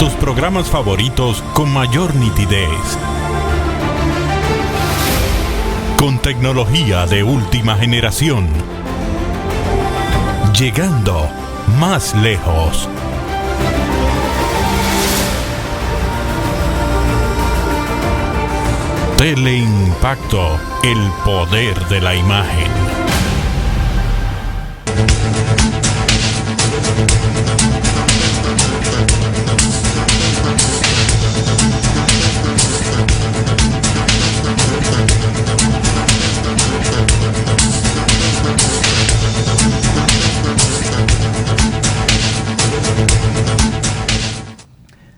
tus programas favoritos con mayor nitidez, con tecnología de última generación, llegando más lejos. Teleimpacto, el poder de la imagen.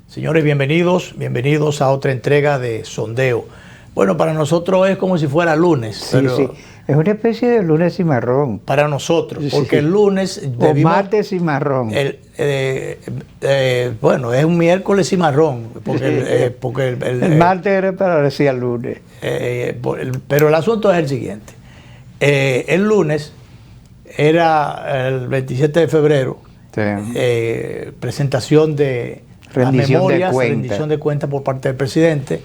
Señores, bienvenidos a otra entrega de Sondeo. Bueno, para nosotros es como si fuera lunes. Sí, pero sí. Es una especie de lunes cimarrón. para nosotros, porque Sí. el lunes O martes cimarrón. bueno, es un miércoles cimarrón, porque El martes era para decir el lunes. pero el asunto es el siguiente. El lunes era el 27 de febrero, Sí. presentación de Rendición de memorias, cuentas. rendición de cuentas por parte del presidente,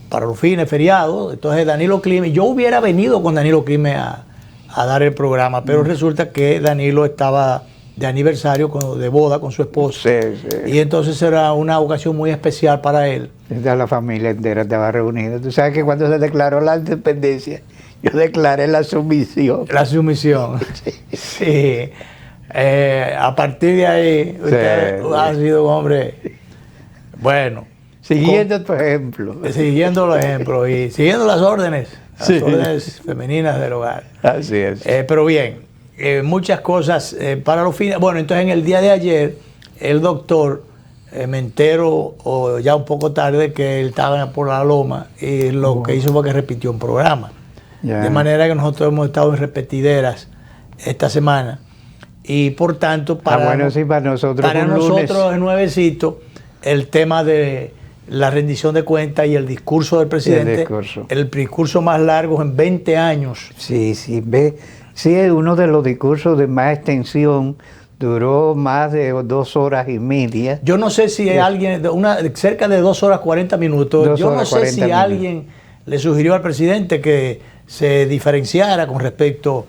para los fines feriados. Entonces Danilo Clime, yo hubiera venido con Danilo Clime a dar el programa, pero resulta que Danilo estaba de aniversario, de boda con su esposa, Sí. y entonces era una ocasión muy especial para él. Toda la familia entera estaba reunida. Tú sabes que cuando se declaró la independencia, yo declaré la sumisión. La sumisión. Sí. A partir de ahí, usted ha sido un hombre, bueno, Siguiendo tu ejemplo. siguiendo los ejemplos y siguiendo las órdenes femeninas del hogar. Así es. Pero bien, muchas cosas para los fines. Bueno, entonces en el día de ayer, el doctor, me entero, o ya un poco tarde, que él estaba por la loma, y lo que hizo fue que repitió un programa. Ya. De manera que nosotros hemos estado en repetideras esta semana. Y por tanto, bueno, sí, para nosotros para un lunes. nosotros es nuevecito el tema de la rendición de cuentas y el discurso del presidente. El discurso más largo en 20 años. Sí, sí, es uno de los discursos de más extensión. Duró más de 2 horas y media. Yo no sé si alguien, cerca de 2 horas 40 minutos. Yo no sé si alguien le sugirió al presidente que se diferenciara con respecto.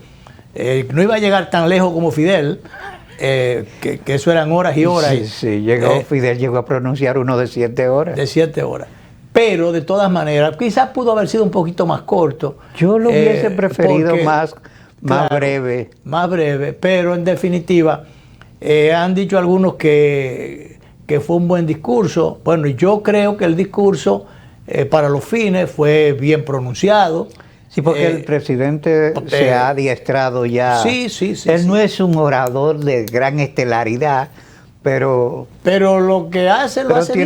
No iba a llegar tan lejos como Fidel, que eso eran horas y horas. Sí, Fidel llegó a pronunciar uno de 7 horas. De 7 horas. Pero de todas maneras, quizás pudo haber sido un poquito más corto. Yo lo hubiese preferido porque, más breve. Más breve, pero en definitiva, han dicho algunos que fue un buen discurso. Bueno, yo creo que el discurso, para los fines, fue bien pronunciado. Sí, porque el presidente se ha adiestrado ya. Sí. Él no es un orador de gran estelaridad, pero lo que hace lo hace bien.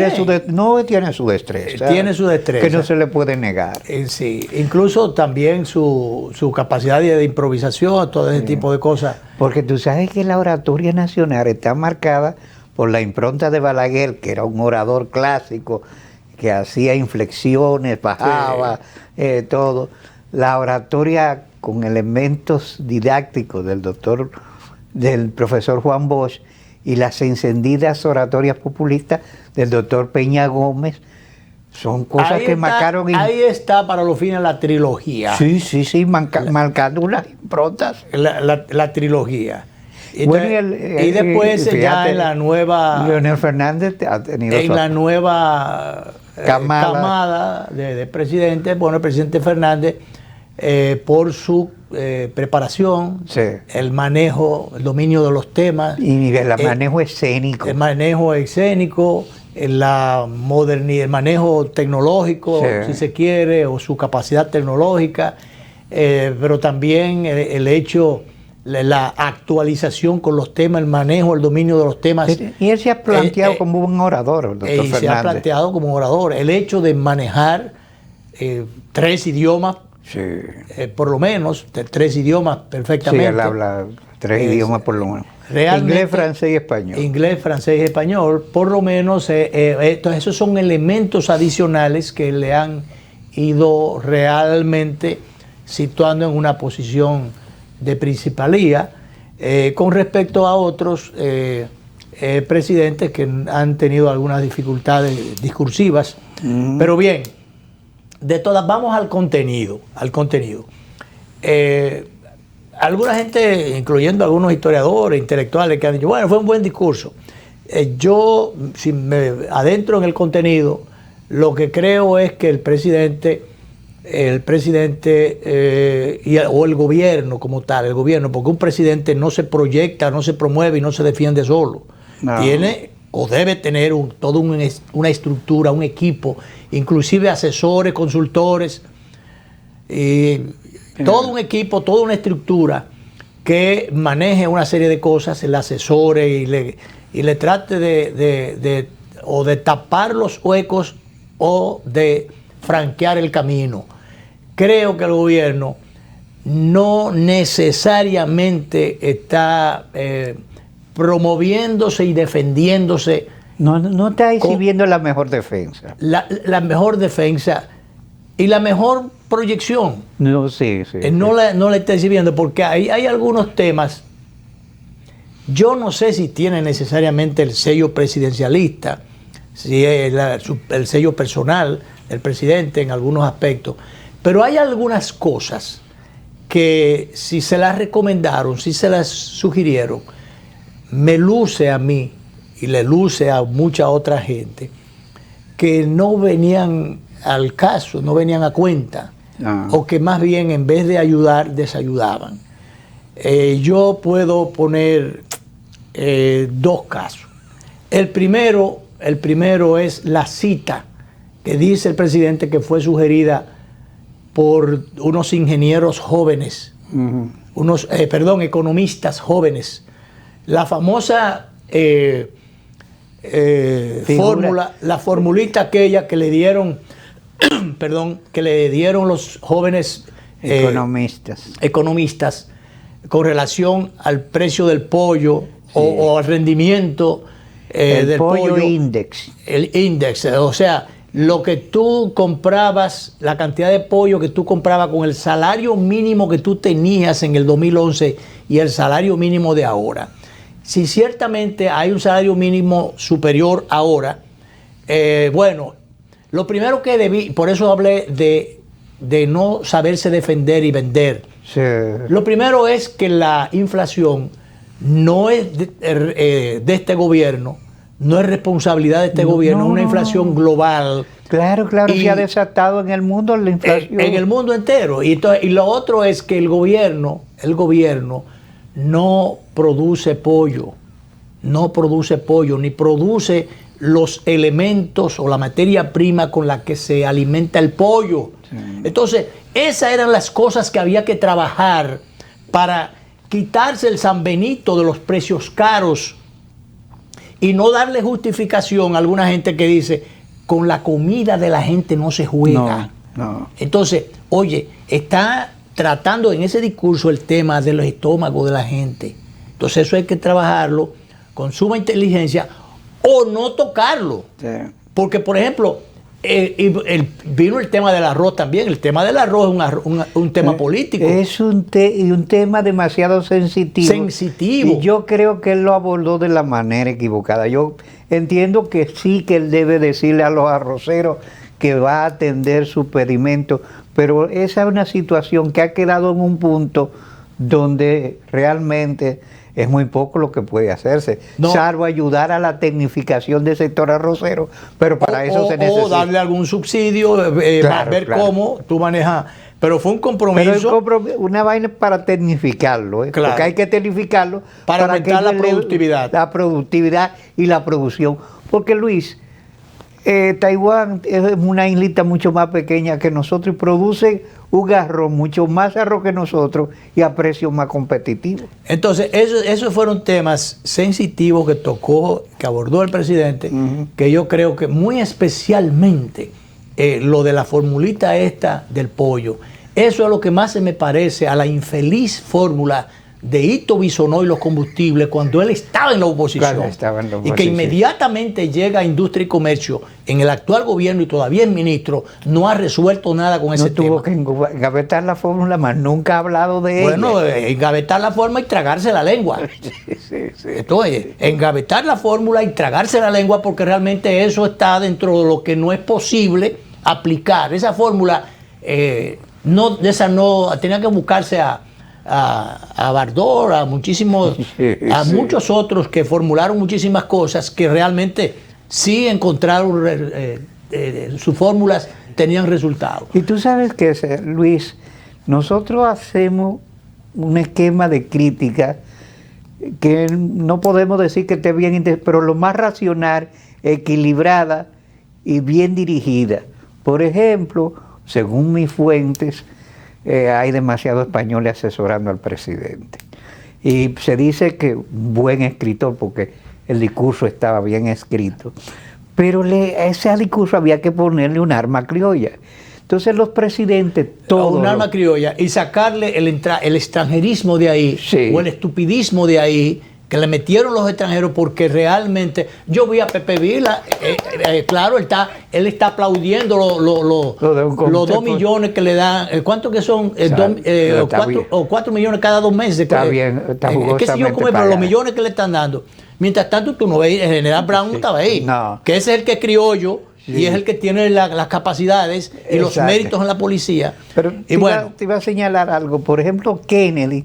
Tiene su destreza. Tiene su destreza. Que no se le puede negar. Sí, incluso también su capacidad de improvisación, todo ese tipo de cosas. Porque tú sabes que la oratoria nacional está marcada por la impronta de Balaguer, que era un orador clásico, que hacía inflexiones, bajaba, todo. La oratoria con elementos didácticos del profesor Juan Bosch, y las encendidas oratorias populistas del doctor Peña Gómez, son cosas que marcaron. Ahí está para los fines la trilogía. Sí, marcando unas improntas. La trilogía. Bueno, y después fíjate, ya en la nueva. Leonel Fernández ha tenido. En la nueva camada de presidente, bueno, el presidente Fernández, por su preparación, el manejo, el dominio de los temas. Y el manejo escénico. El manejo escénico, el manejo tecnológico, si se quiere, o su capacidad tecnológica, pero también el hecho, la actualización con los temas, el manejo, el dominio de los temas. Y él se ha planteado como un orador, el doctor Fernández. Se ha planteado como un orador. El hecho de manejar 3 idiomas, por lo menos, 3 idiomas perfectamente. Sí, él habla 3 idiomas por lo menos. Inglés, francés y español. Inglés, francés y español, por lo menos. Esos son elementos adicionales que le han ido realmente situando en una posición de principalía con respecto a otros presidentes que han tenido algunas dificultades discursivas. Pero bien, de todas, vamos al contenido. Alguna gente, incluyendo algunos historiadores, intelectuales, que han dicho, bueno, fue un buen discurso. Yo, si me adentro en el contenido, lo que creo es que el presidente o el gobierno como tal, el gobierno, porque un presidente no se proyecta, no se promueve y no se defiende solo. No. Tiene o debe tener toda una estructura, un equipo, inclusive asesores, consultores, todo un equipo, toda una estructura que maneje una serie de cosas, le asesore y le trate de tapar los huecos o de franquear el camino. Creo que el gobierno no necesariamente está promoviéndose y defendiéndose. No está exhibiendo la mejor defensa. La mejor defensa y la mejor proyección. No, sí. No la está exhibiendo porque hay algunos temas. Yo no sé si tiene necesariamente el sello presidencialista, si es el sello personal del presidente en algunos aspectos, pero hay algunas cosas que si se las recomendaron, si se las sugirieron, me luce a mí y le luce a mucha otra gente que no venían al caso, no venían a cuenta, o que más bien en vez de ayudar, desayudaban. Yo puedo poner dos casos. El primero es la cita que dice el presidente que fue sugerida por unos ingenieros jóvenes, economistas jóvenes. La famosa fórmula, la formulita aquella que le dieron, que le dieron los jóvenes economistas con relación al precio del pollo, o al rendimiento del pollo. Index. El índice, o sea, lo que tú comprabas, la cantidad de pollo que tú comprabas con el salario mínimo que tú tenías en el 2011 y el salario mínimo de ahora. Si ciertamente hay un salario mínimo superior ahora, bueno, lo primero que por eso hablé de no saberse defender y vender. Sí. Lo primero es que la inflación no es de este gobierno, no es responsabilidad de este gobierno, es una inflación global. Claro, se ha desatado en el mundo la inflación. En el mundo entero. Y lo otro es que el gobierno no produce pollo, ni produce los elementos o la materia prima con la que se alimenta el pollo. Sí. Entonces, esas eran las cosas que había que trabajar para quitarse el San Benito de los precios caros y no darle justificación a alguna gente que dice, con la comida de la gente no se juega. No. Entonces, oye, está tratando en ese discurso el tema de los estómagos de la gente. Entonces eso hay que trabajarlo con suma inteligencia o no tocarlo. Sí. Porque, por ejemplo, vino el tema del arroz también. El tema del arroz es un tema político. Es un tema demasiado sensitivo. Y yo creo que él lo abordó de la manera equivocada. Yo entiendo que sí, que él debe decirle a los arroceros que va a atender su pedimento, pero esa es una situación que ha quedado en un punto donde realmente es muy poco lo que puede hacerse, salvo ayudar a la tecnificación del sector arrocero, pero para eso se necesita. O darle algún subsidio, ver cómo tú manejas. Pero fue un compromiso. Pero una vaina para tecnificarlo, porque hay que tecnificarlo para aumentar la productividad. La productividad y la producción. Porque, Luis, Taiwán es una islita mucho más pequeña que nosotros y produce un arroz, mucho más arroz que nosotros y a precios más competitivos. Entonces, esos fueron temas sensitivos que abordó el presidente, que yo creo que muy especialmente lo de la formulita esta del pollo, eso es lo que más se me parece a la infeliz fórmula de Hito Bisonó y los combustibles cuando él estaba en la oposición. Y que inmediatamente llega a Industria y Comercio en el actual gobierno y todavía es ministro, no ha resuelto nada con ese tema. No tuvo que engavetar la fórmula, más nunca ha hablado de ella. Bueno, engavetar la fórmula y tragarse la lengua. Entonces, engavetar la fórmula y tragarse la lengua, porque realmente eso está dentro de lo que no es posible aplicar. Esa fórmula, no tenía que buscarse a Bardor, a muchísimos, a muchos otros que formularon muchísimas cosas que realmente sí encontraron sus fórmulas tenían resultados. Y tú sabes que, Luis, nosotros hacemos un esquema de crítica que no podemos decir que esté bien, pero lo más racional, equilibrada y bien dirigida. Por ejemplo, según mis fuentes, hay demasiados españoles asesorando al presidente. Y se dice que un buen escritor, porque el discurso estaba bien escrito, pero a ese discurso había que ponerle un arma criolla. Entonces los presidentes, todos... Un arma criolla y sacarle el extranjerismo de ahí, sí, o el estupidismo de ahí, que le metieron los extranjeros, porque realmente yo vi a Pepe Vila, claro, él está aplaudiendo los 2 millones que le dan, ¿cuánto que son? 4 millones cada 2 meses. Está bien, está jugosamente pero los millones que le están dando. Mientras tanto, tú no ves, el general Brown no estaba ahí, que ese es el que es criollo, sí, y es el que tiene las capacidades y los méritos en la policía. Pero te iba a señalar algo. Por ejemplo, Kennedy,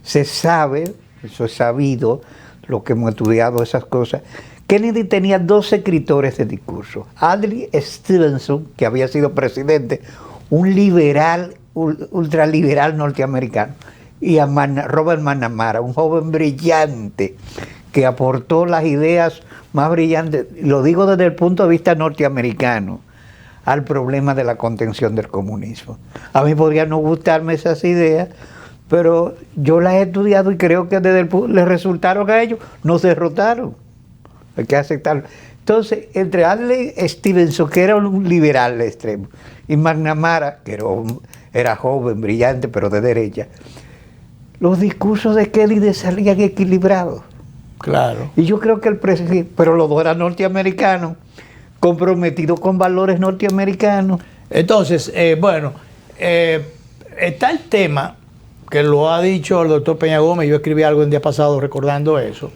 se sabe, eso es sabido, lo que hemos estudiado esas cosas. Kennedy tenía 2 escritores de discurso. Adlai Stevenson, que había sido presidente, un liberal, ultraliberal norteamericano, y a Robert McNamara, un joven brillante que aportó las ideas más brillantes, lo digo desde el punto de vista norteamericano, al problema de la contención del comunismo. A mí podría no gustarme esas ideas, pero yo las he estudiado y creo que les resultaron a ellos, nos derrotaron. Hay que aceptarlo. Entonces, entre Adlai Stevenson, que era un liberal extremo, y McNamara, que era joven, brillante, pero de derecha, los discursos de Kennedy salían equilibrados. Claro. Y yo creo que el presidente, pero los dos eran norteamericanos, comprometidos con valores norteamericanos. Entonces, está el tema, que lo ha dicho el doctor Peña Gómez, yo escribí algo el día pasado recordando eso,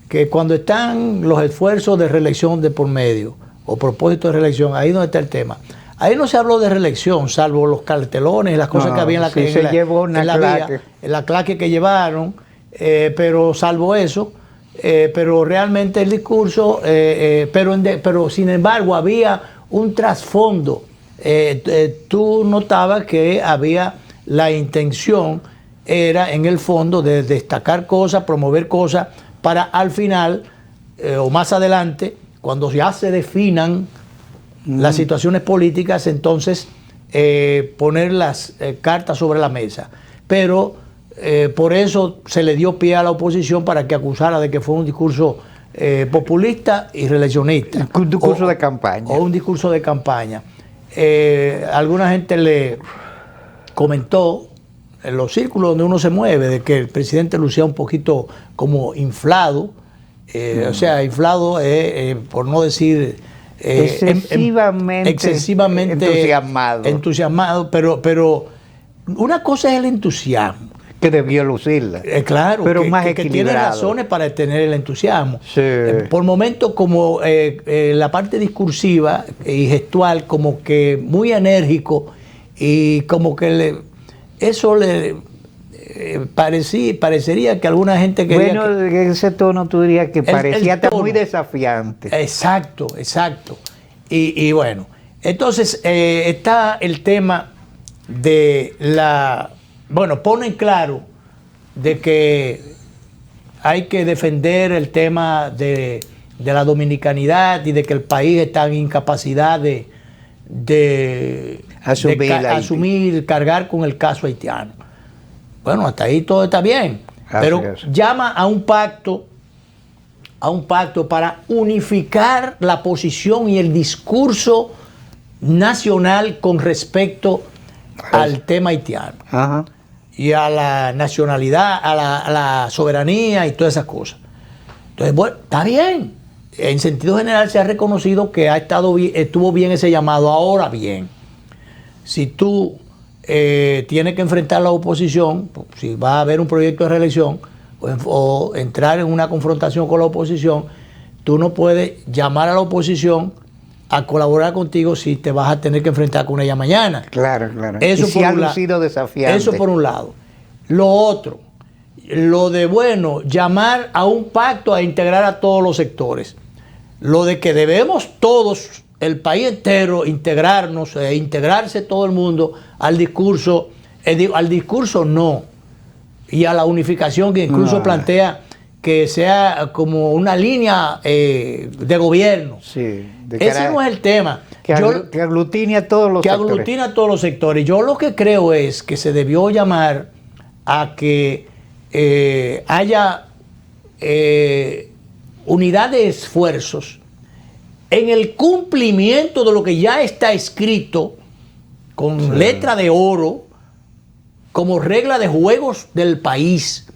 que cuando están los esfuerzos de reelección de por medio, o propósitos de reelección, ahí donde está el tema. Ahí no se habló de reelección, salvo los cartelones, las cosas que había en la sí, se llevó una claque. La claque que llevaron, pero salvo eso, pero realmente el discurso, pero sin embargo había un trasfondo. Tú notabas que había la intención, era en el fondo de destacar cosas, promover cosas, para al final o más adelante, cuando ya se definan las situaciones políticas, entonces poner las cartas sobre la mesa. Pero por eso se le dio pie a la oposición para que acusara de que fue un discurso populista y reeleccionista. Un discurso de campaña. O un discurso de campaña. Alguna gente le comentó en los círculos donde uno se mueve de que el presidente lucía un poquito como inflado, o sea, inflado por no decir excesivamente entusiasmado, pero una cosa es el entusiasmo, que debió lucirla, claro, pero más que tiene razones para tener el entusiasmo. Sí. Por momentos, como la parte discursiva y gestual, como que muy enérgico, y como que eso le parecería que alguna gente quería... Bueno, ese tono tú dirías que parecía hasta muy desafiante. Exacto. Y bueno, entonces está el tema de pone claro de que hay que defender el tema de la dominicanidad y de que el país está en incapacidad de asumir, cargar con el caso haitiano. Bueno, hasta ahí todo está bien, pero llama a un pacto para unificar la posición y el discurso nacional con respecto al tema haitiano. Ajá. y a la nacionalidad, a la soberanía y todas esas cosas. Entonces, bueno, está bien. En sentido general se ha reconocido que estuvo bien ese llamado. Ahora bien, si tú tienes que enfrentar a la oposición, si va a haber un proyecto de reelección o entrar en una confrontación con la oposición, tú no puedes llamar a la oposición a colaborar contigo si te vas a tener que enfrentar con ella mañana. Claro, claro. Eso y si ha lucido desafiante. Eso por un lado. Lo otro, lo de, bueno, llamar a un pacto a integrar a todos los sectores. Lo de que debemos todos, el país entero, integrarnos, integrarse todo el mundo al discurso no, y a la unificación que incluso plantea que sea como una línea de gobierno. Sí, ese no es el tema. Que aglutine a todos los sectores. Aglutina a todos los sectores. Yo lo que creo es que se debió llamar a que haya unidad de esfuerzos en el cumplimiento de lo que ya está escrito con letra de oro como regla de juegos del país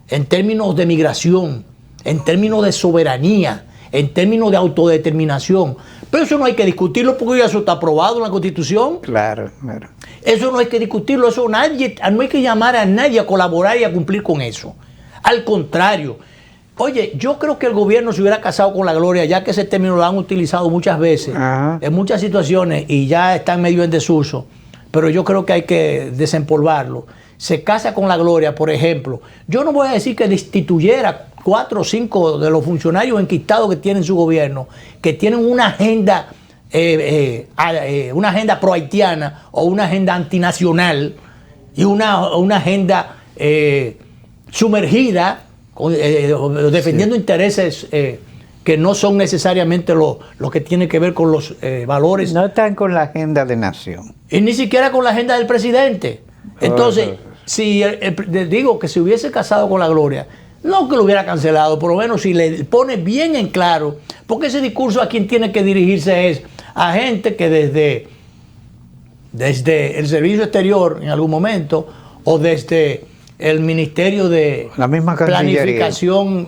en términos de migración, en términos de soberanía, en términos de autodeterminación. Pero eso no hay que discutirlo porque ya eso está aprobado en la Constitución. Claro, claro. Eso no hay que discutirlo, no hay que llamar a nadie a colaborar y a cumplir con eso. Al contrario, oye, yo creo que el gobierno se hubiera casado con la gloria, ya que ese término lo han utilizado muchas veces, en muchas situaciones, y ya está medio en desuso, pero yo creo que hay que desempolvarlo. Se casa con la gloria, por ejemplo. Yo no voy a decir que destituyera 4 o 5 de los funcionarios enquistados que tiene su gobierno, que tienen una agenda pro-haitiana o una agenda antinacional y una agenda sumergida, defendiendo intereses que no son necesariamente lo que tiene que ver con los valores. No están con la agenda de nación. Y ni siquiera con la agenda del presidente. Entonces, si digo que se hubiese casado con la gloria, no que lo hubiera cancelado, por lo menos si le pone bien en claro, porque ese discurso a quien tiene que dirigirse es a gente que desde el servicio exterior en algún momento o desde el Ministerio de la misma Planificación,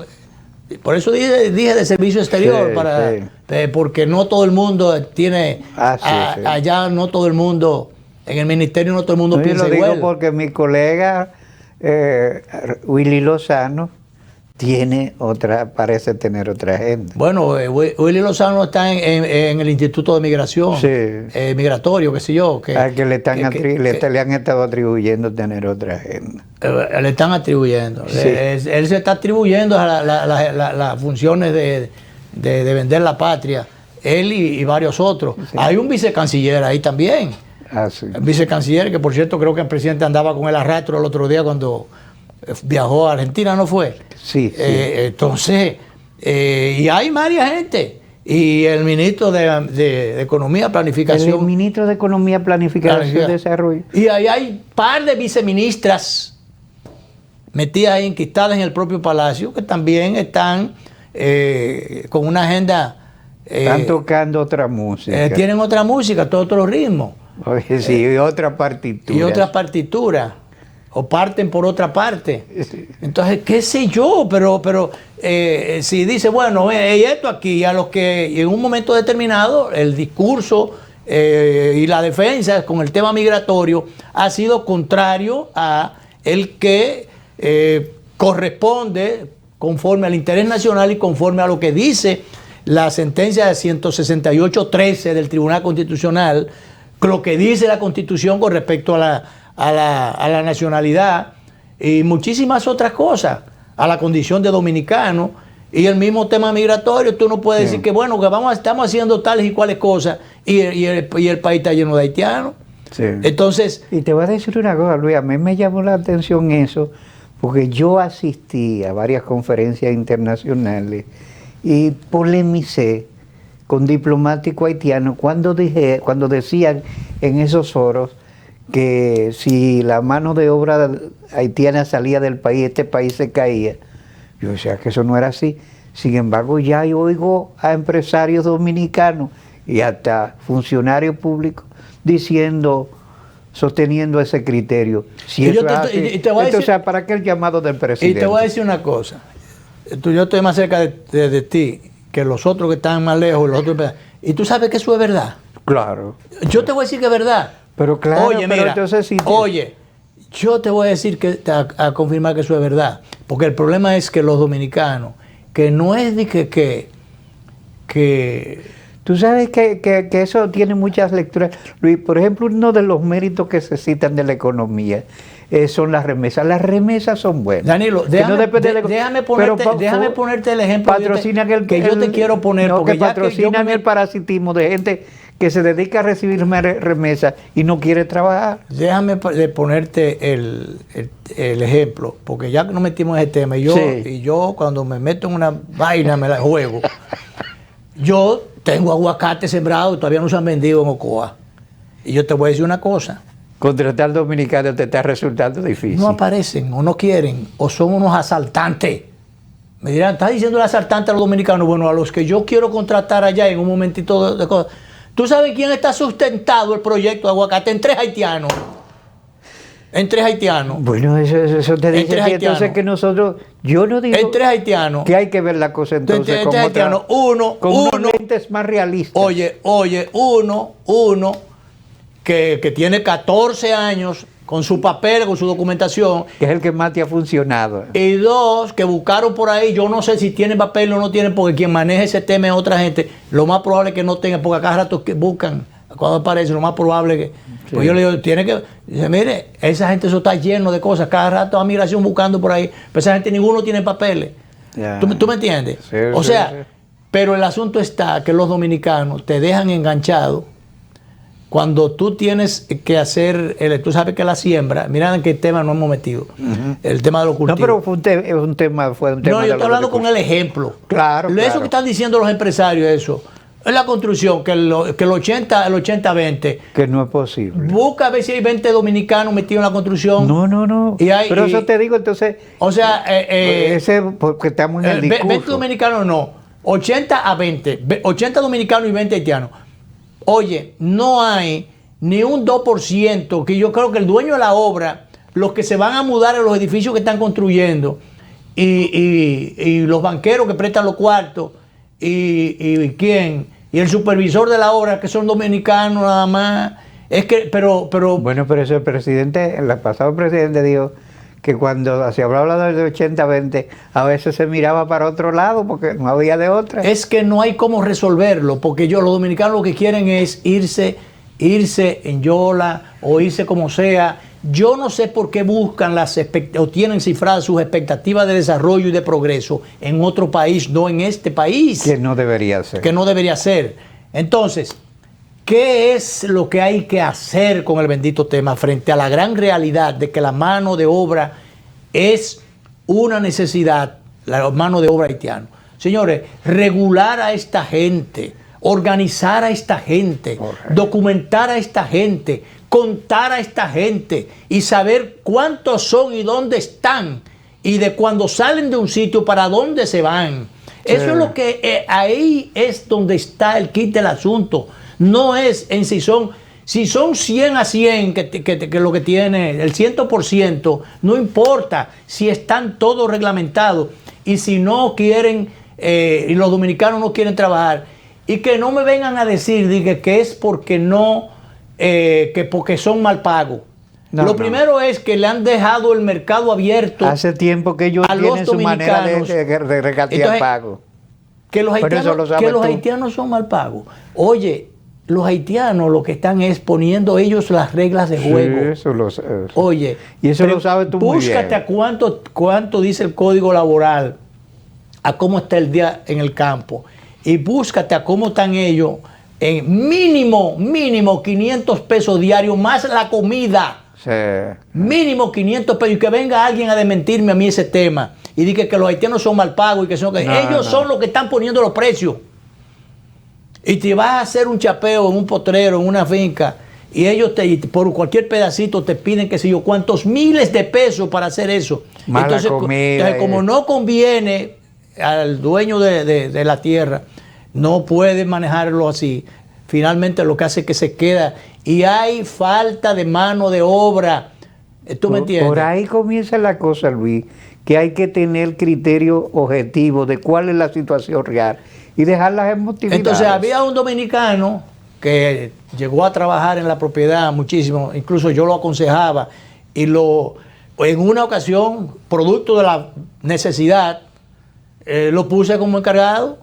por eso dije de servicio exterior, porque no todo el mundo tiene, allá no todo el mundo, en el ministerio no todo el mundo piensa igual. Yo lo digo porque mi colega Willy Lozano parece tener otra agenda. Bueno, Willy Lozano está en el Instituto de Migración, migratorio, qué sé yo. Que le han estado atribuyendo tener otra agenda. Le están atribuyendo. Sí. Él se está atribuyendo a las funciones de vender la patria, él y varios otros. Sí. Hay un vicecanciller ahí también. Sí. El vicecanciller, que por cierto creo que el presidente andaba con el arrastro el otro día cuando viajó a Argentina, ¿no fue? Sí. Entonces, y hay varias gente. Y el ministro de Economía, Planificación. El ministro de Economía, Planificación y Desarrollo. Y ahí hay un par de viceministras metidas ahí, enquistadas en el propio Palacio, que también están con una agenda. Están tocando otra música. Tienen otra música, todo otro ritmo. Oye, sí, y otra partitura. Y otras partituras. O parten por otra parte. Entonces, qué sé yo, pero si dice, bueno, y esto aquí, a los que en un momento determinado el discurso y la defensa con el tema migratorio ha sido contrario a el que corresponde conforme al interés nacional y conforme a lo que dice la sentencia de 168.13 del Tribunal Constitucional, lo que dice la Constitución con respecto a la nacionalidad y muchísimas otras cosas, a la condición de dominicano y el mismo tema migratorio. Tú no puedes decir que bueno, que estamos haciendo tales y cuales cosas y el país está lleno de haitianos. Sí. Entonces, y te voy a decir una cosa, Luis, a mí me llamó la atención eso, porque yo asistí a varias conferencias internacionales y polemicé con diplomáticos haitianos cuando decían en esos foros que si la mano de obra haitiana salía del país, este país se caía. Yo decía que eso no era así. Sin embargo, ya yo oigo a empresarios dominicanos y hasta funcionarios públicos diciendo sosteniendo ese criterio. Si Y eso yo es te- así, y te voy a entonces, decir- ¿para qué el llamado del Y presidente? te voy a decir una cosa. Yo estoy más cerca de ti que los otros que están más lejos. Y los otros, y tú sabes que eso es verdad. Claro. Yo te voy a decir que es verdad. Pero claro, oye, pero mira, entonces sí. oye, yo te voy a decir a confirmar que eso es verdad. Porque el problema es que los dominicanos, que no es de que Tú sabes que eso tiene muchas lecturas. Luis, por ejemplo, uno de los méritos que se citan de la economía son las remesas. Las remesas son buenas. Danilo, Que no depende de la- déjame pero déjame ponerte el ejemplo patrocinan que yo te quiero poner. no, porque que ya que yo patrocinan me- el parasitismo de gente que se dedica a recibir remesas y no quiere trabajar. Déjame de ponerte el ejemplo, porque ya que nos metimos en ese tema, Sí. y yo cuando me meto en una vaina me la juego. Yo tengo aguacate sembrado y todavía no se han vendido en Ocoa. Y yo te voy a decir una cosa, Contratar dominicanos te está resultando difícil. no aparecen o no quieren o son unos asaltantes. Me dirán, ¿estás diciendo el asaltante a los dominicanos? Bueno, a los que yo quiero contratar allá en un momentito de cosas. ¿Tú sabes quién está sustentado el proyecto de aguacate? En 3 haitianos. En 3 haitianos. Bueno, eso te dice tres que entonces haitianos. que nosotros, yo no digo En 3 haitianos. que hay que ver la cosa entonces Entre como haitianos, con unos lentes más realistas. Oye, uno que tiene 14 años con su papel, con su documentación, Que es el que más te ha funcionado. y 2 que buscaron por ahí, yo no sé si tienen papel o no tienen, porque quien maneja ese tema es otra gente, lo más probable es que no tengan, porque a cada rato que buscan, cuando aparece, lo más probable que... Sí. Pues yo le digo, tiene que... Dice, mire, esa gente eso está lleno de cosas, cada rato a migración buscando por ahí, pero esa gente ninguno tiene papeles. Ya. ¿Tú me entiendes? Sí, o sí, sea, sí. pero el asunto está que los dominicanos te dejan enganchado cuando tú tienes que hacer, tú sabes que la siembra, mira en qué tema nos hemos metido, el tema de los No, cultivos. pero fue un tema No, de yo estoy los hablando con el recursos. ejemplo. Claro, Eso claro. que están diciendo los empresarios, eso. Es la construcción, que el 80-20. Que no es posible. Busca a ver si hay 20 dominicanos metidos en la construcción. No. Y hay- Pero y- eso te digo, entonces, O sea, ese, porque estamos en el 20 discurso. dominicanos no. 80-20. 80 dominicanos y 20 haitianos. Oye, no hay ni un 2%, que yo creo que el dueño de la obra, los que se van a mudar a los edificios que están construyendo, y los banqueros que prestan los cuartos, y quién, y el supervisor de la obra, que son dominicanos nada más. Es que, pero Bueno, pero ese presidente, el pasado presidente dijo que cuando se hablaba de 80-20, a veces se miraba para otro lado porque no había de otra. es que no hay cómo resolverlo, porque los dominicanos lo que quieren es irse en Yola o irse como sea. Yo no sé por qué buscan o tienen cifradas sus expectativas de desarrollo y de progreso en otro país, no en este país, Que no debería ser. que no debería ser. Entonces, ¿qué es lo que hay que hacer con el bendito tema frente a la gran realidad de que la mano de obra es una necesidad, la mano de obra haitiana? Señores, regular a esta gente, organizar a esta gente, Correcto. documentar a esta gente, contar a esta gente y saber cuántos son y dónde están y de cuando salen de un sitio para dónde se van. Eso es lo que ahí es donde está el kit del asunto. No es en si son 100 a 100 que lo que tiene, el 100%, no importa si están todos reglamentados y si no quieren, y los dominicanos no quieren trabajar, y que no me vengan a decir que es porque no, que porque son mal pagos. No, Lo no. primero es que le han dejado el mercado abierto. Hace tiempo que ellos a los tienen su manera de dominicanos. regatear Entonces, pago. Que los Pero eso haitianos, lo sabes tú. haitianos son mal pagos. Oye, los haitianos lo que están es poniendo ellos las reglas de juego. Sí, eso lo sé. Oye, Y eso lo sabes tú muy búscate bien. a cuánto dice el código laboral, a cómo está el día en el campo, y búscate a cómo están ellos en mínimo 500 pesos diarios más la comida. Sí. Mínimo 500 pesos, y que venga alguien a desmentirme a mí ese tema y diga que los haitianos son mal pagos y que son ellos no. son los que están poniendo los precios. Y te vas a hacer un chapeo en un potrero, en una finca, y ellos por cualquier pedacito te piden que sé yo cuántos miles de pesos para hacer eso. Mala comida, como no conviene al dueño de la tierra, no puede manejarlo así. Finalmente lo que hace es que se queda y hay falta de mano de obra. ¿Tú me entiendes? Por ahí comienza la cosa, Luis, que hay que tener criterio objetivo de cuál es la situación real y dejar las emotividades. Entonces había un dominicano que llegó a trabajar en la propiedad muchísimo, incluso yo lo aconsejaba, y en una ocasión, producto de la necesidad, lo puse como encargado.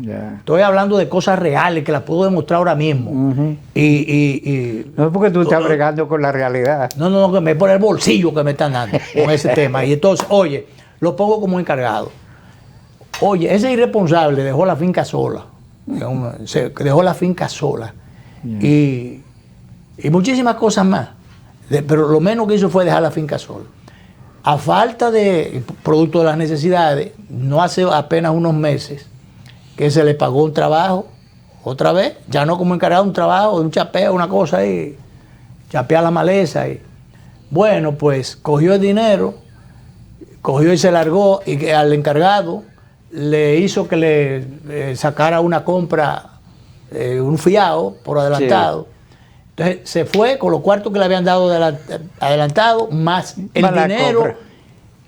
Ya. Estoy hablando de cosas reales que las puedo demostrar ahora mismo. Ujú. y No es porque tú estás bregando con la realidad. No, que me pone el bolsillo que me están dando con ese tema. Y entonces, oye, lo pongo como encargado. Oye, ese irresponsable dejó la finca sola. Dejó la finca sola. Y muchísimas cosas más. Pero lo menos que hizo fue dejar la finca sola. A falta de, producto de las necesidades, no hace apenas unos meses que se le pagó un trabajo, otra vez, ya no como encargado, un trabajo, un chapeo, una cosa ahí, chapear la maleza. Bueno, pues cogió el dinero, cogió y se largó, y que al encargado le hizo que le sacara una compra, un fiado por adelantado. Sí. Entonces se fue con los cuartos que le habían dado adelantado, más el dinero compra,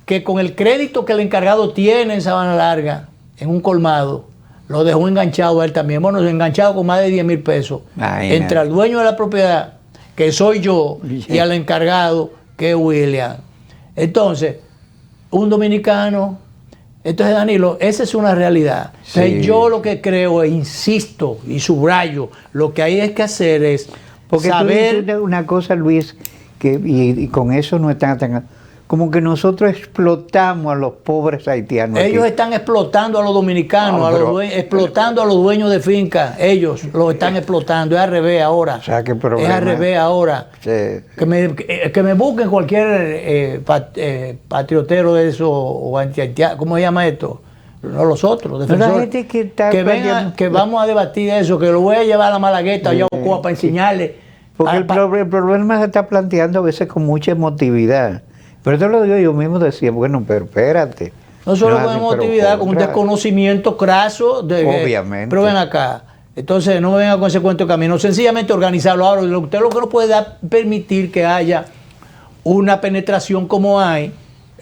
que con el crédito que el encargado tiene en Sabana Larga, en un colmado, lo dejó enganchado a él también. Bueno, enganchado con más de 10,000 pesos. Entre el dueño de la propiedad, que soy yo, y al encargado, que es William. Entonces, un dominicano. Entonces, Danilo, esa es una realidad. Sí. Entonces, yo lo que creo, e insisto y subrayo, lo que hay que hacer es porque saber... tú dices una cosa, Luis, que y con eso no están tan... Como que nosotros explotamos a los pobres haitianos. Ellos están explotando a los dominicanos, explotando a los dueños de fincas. Ellos los están explotando. Es al revés ahora. O sea, ¿qué problema? Es al revés ahora. Sí. Que me busquen cualquier patriotero de eso, o ¿cómo se llama esto? No, los otros, defensores. Que vamos a debatir eso, que lo voy a llevar a la Malagueta, allá a Ocoa, para enseñarle. Porque el problema se está planteando a veces con mucha emotividad. Pero esto lo digo yo mismo, decía, bueno, pero espérate. No solo con emotividad, con un desconocimiento craso. Obviamente. Pero ven acá. Entonces, no me venga con ese cuento de camino. Sencillamente organizarlo. Ahora, usted lo que no puede permitir que haya una penetración como hay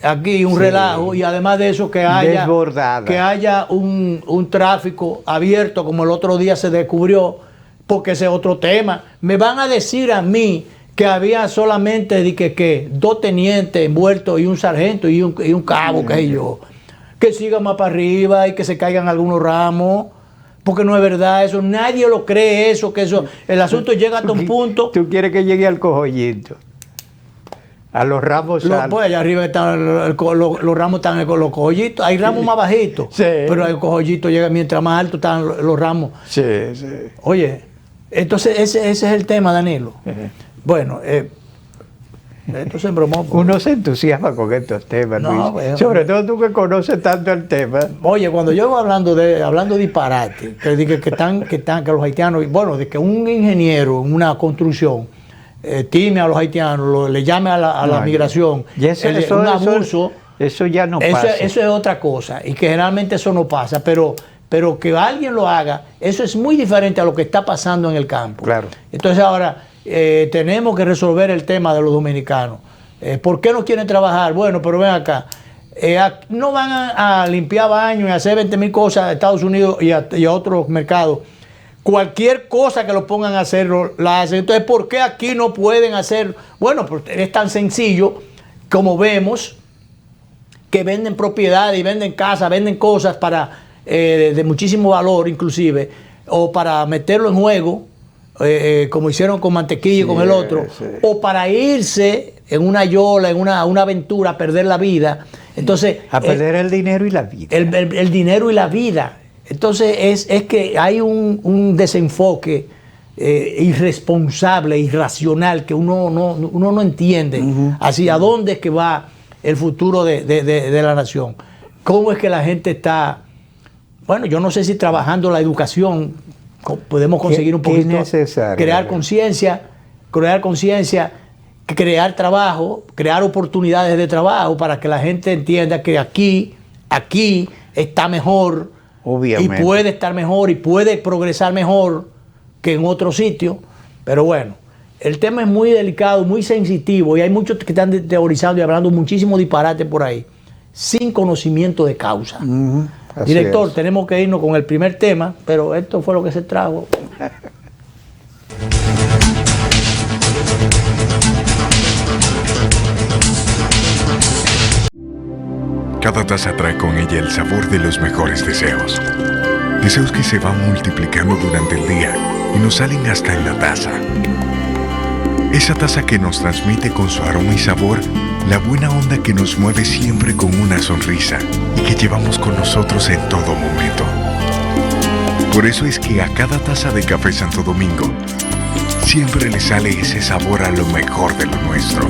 aquí, un relajo, y además de eso que haya un tráfico abierto, como el otro día se descubrió, porque ese es otro tema. Me van a decir a mí que había solamente que 2 tenientes envueltos y un sargento y un cabo, que yo, que sigan más para arriba y que se caigan algunos ramos, porque no es verdad eso, nadie lo cree eso, que eso, el asunto llega hasta un punto. ¿Tú quieres que llegue al cojollito? A los ramos. Pues allá arriba están los ramos, están con los cojollitos, hay ramos más bajitos, sí. Pero el cojollito llega mientras más alto están los ramos. Sí, sí. Oye, entonces ese es el tema, Danilo. Bueno, esto se embromó. Uno se entusiasma con estos temas, Luis. Bueno, sobre todo tú que conoces tanto el tema. Oye, cuando yo voy hablando disparate, que los haitianos, bueno, de que un ingeniero en una construcción time a los haitianos, le llame a la migración, un abuso, eso ya no pasa. Eso es otra cosa, y que generalmente eso no pasa, pero que alguien lo haga, eso es muy diferente a lo que está pasando en el campo. Claro. Entonces ahora tenemos que resolver el tema de los dominicanos. ¿Por qué no quieren trabajar? Bueno, pero ven acá. No van a limpiar baños y hacer 20,000 cosas a Estados Unidos y a otros mercados. Cualquier cosa que lo pongan a hacer, la hacen. Entonces, ¿por qué aquí no pueden hacer? Bueno, pues es tan sencillo como vemos que venden propiedades y venden casas, venden cosas de muchísimo valor inclusive, o para meterlo en juego, como hicieron con Mantequilla y con el otro, o para irse en una yola, en una aventura, a perder la vida. Entonces, a perder el dinero y la vida. El dinero y la vida. Entonces es que hay un desenfoque irresponsable, irracional, que uno no entiende hacia dónde es que va el futuro de la nación. ¿Cómo es que la gente está? Bueno, yo no sé si trabajando la educación podemos conseguir un poquito, crear conciencia, crear trabajo, crear oportunidades de trabajo para que la gente entienda que aquí está mejor. Obviamente. Y puede estar mejor y puede progresar mejor que en otro sitio. Pero bueno, el tema es muy delicado, muy sensitivo y hay muchos que están teorizando y hablando muchísimo disparate por ahí, sin conocimiento de causa. Director, tenemos que irnos con el primer tema, pero esto fue lo que se trajo. Cada taza trae con ella el sabor de los mejores deseos. Deseos que se van multiplicando durante el día y nos salen hasta en la taza. Esa taza que nos transmite con su aroma y sabor la buena onda que nos mueve siempre con una sonrisa y que llevamos con nosotros en todo momento. Por eso es que a cada taza de Café Santo Domingo siempre le sale ese sabor a lo mejor de lo nuestro.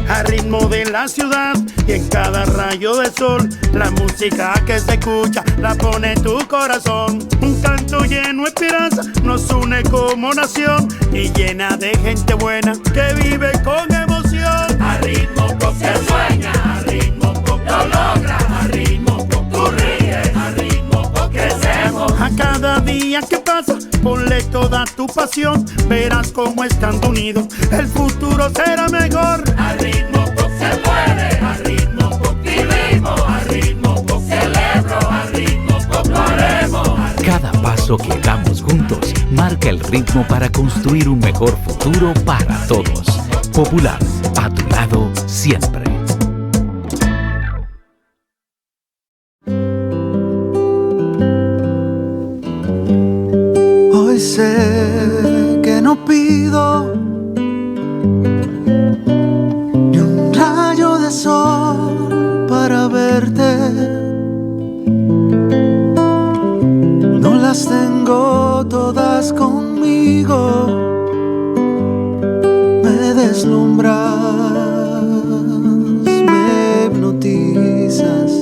Al ritmo de la ciudad y en cada rayo de sol, la música que se escucha la pone en tu corazón. Un canto lleno de esperanza nos une como nación y llena de gente buena que vive con emoción. Al ritmo que sueña, al ritmo que lo logra, al ritmo que tú ríes, al ritmo que crecemos. A cada día que pasa, ponle toda tu pasión, verás cómo estando unidos el futuro será mejor. Al ritmo se puede, al ritmo vivimos, al ritmo celebro, al ritmo corremos. Cada paso que damos juntos marca el ritmo para construir un mejor futuro para todos. Popular, a tu lado siempre. Hoy sé que no pido ni un rayo de sol para verte. No las tengo todas conmigo. Me deslumbras, me hipnotizas.